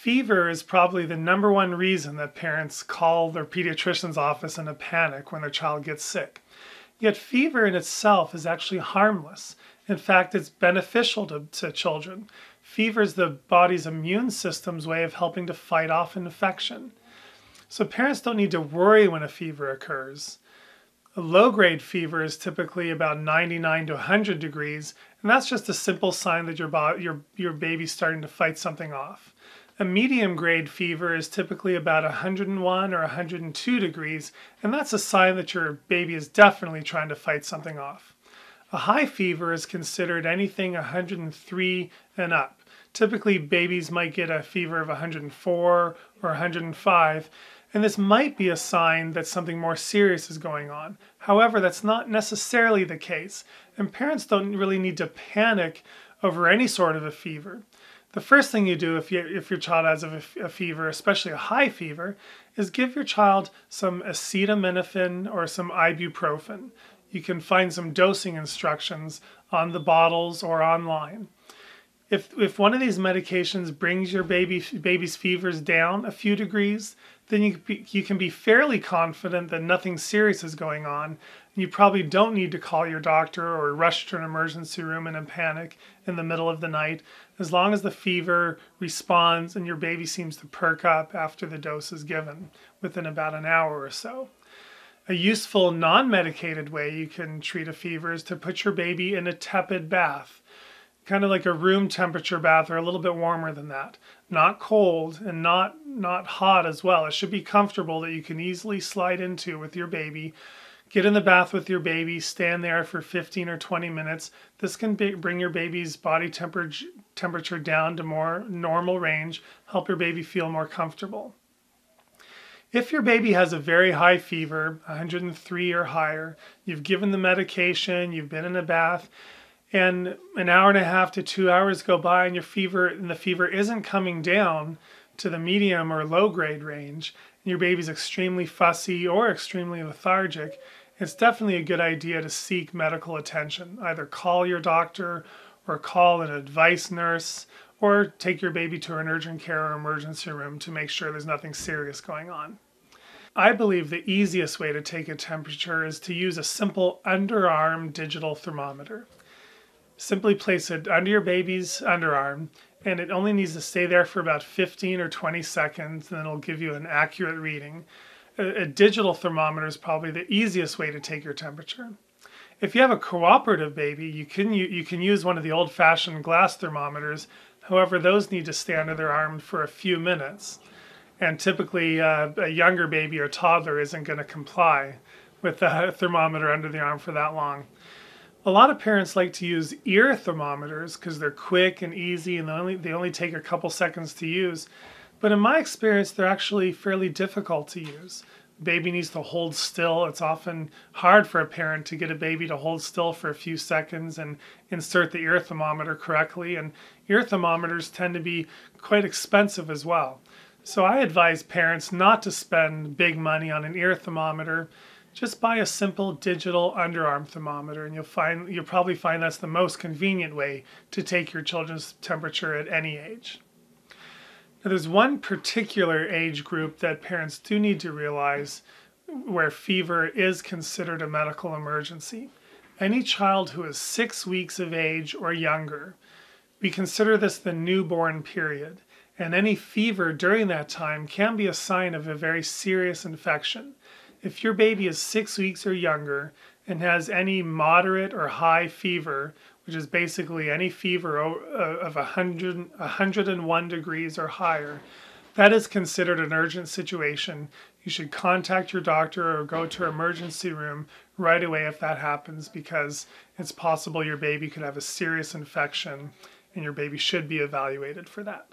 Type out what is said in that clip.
Fever is probably the #1 reason that parents call their pediatrician's office in a panic when their child gets sick. Yet fever in itself is actually harmless. In fact, it's beneficial to children. Fever is the body's immune system's way of helping to fight off infection. So parents don't need to worry when a fever occurs. A low-grade fever is typically about 99 to 100 degrees, and that's just a simple sign that your baby's starting to fight something off. A medium-grade fever is typically about 101 or 102 degrees, and that's a sign that your baby is definitely trying to fight something off. A high fever is considered anything 103 and up. Typically, babies might get a fever of 104 or 105, and this might be a sign that something more serious is going on. However, that's not necessarily the case, and parents don't really need to panic over any sort of a fever. The first thing you do if your child has a fever, especially a high fever, is give your child some acetaminophen or some ibuprofen. You can find some dosing instructions on the bottles or online. If one of these medications brings your baby's fevers down a few degrees, then you can be fairly confident that nothing serious is going on. And you probably don't need to call your doctor or rush to an emergency room in a panic in the middle of the night, as long as the fever responds and your baby seems to perk up after the dose is given within about an hour or so. A useful non-medicated way you can treat a fever is to put your baby in a tepid bath. Kind of like a room temperature bath or a little bit warmer than that. Not cold and not hot as well. It should be comfortable that you can easily slide into with your baby. Get in the bath with your baby, stand there for 15 or 20 minutes. This can bring your baby's body temperature down to more normal range, help your baby feel more comfortable. If your baby has a very high fever, 103 or higher, you've given the medication, you've been in a bath, and an hour and a half to 2 hours go by and the fever isn't coming down to the medium or low grade range, and your baby's extremely fussy or extremely lethargic, it's definitely a good idea to seek medical attention. Either call your doctor or call an advice nurse or take your baby to an urgent care or emergency room to make sure there's nothing serious going on. I believe the easiest way to take a temperature is to use a simple underarm digital thermometer. Simply place it under your baby's underarm, and it only needs to stay there for about 15 or 20 seconds, and then it'll give you an accurate reading. A digital thermometer is probably the easiest way to take your temperature. If you have a cooperative baby, you can use one of the old-fashioned glass thermometers. However, those need to stay under their arm for a few minutes. And typically, a younger baby or toddler isn't going to comply with a thermometer under the arm for that long. A lot of parents like to use ear thermometers because they're quick and easy and they only take a couple seconds to use. But in my experience, they're actually fairly difficult to use. Baby needs to hold still. It's often hard for a parent to get a baby to hold still for a few seconds and insert the ear thermometer correctly. And ear thermometers tend to be quite expensive as well. So I advise parents not to spend big money on an ear thermometer. Just buy a simple digital underarm thermometer, and you'll probably find that's the most convenient way to take your children's temperature at any age. Now, there's one particular age group that parents do need to realize where fever is considered a medical emergency. Any child who is 6 weeks of age or younger. We consider this the newborn period, and any fever during that time can be a sign of a very serious infection. If your baby is 6 weeks or younger and has any moderate or high fever, which is basically any fever of 101 degrees or higher, that is considered an urgent situation. You should contact your doctor or go to an emergency room right away if that happens, because it's possible your baby could have a serious infection and your baby should be evaluated for that.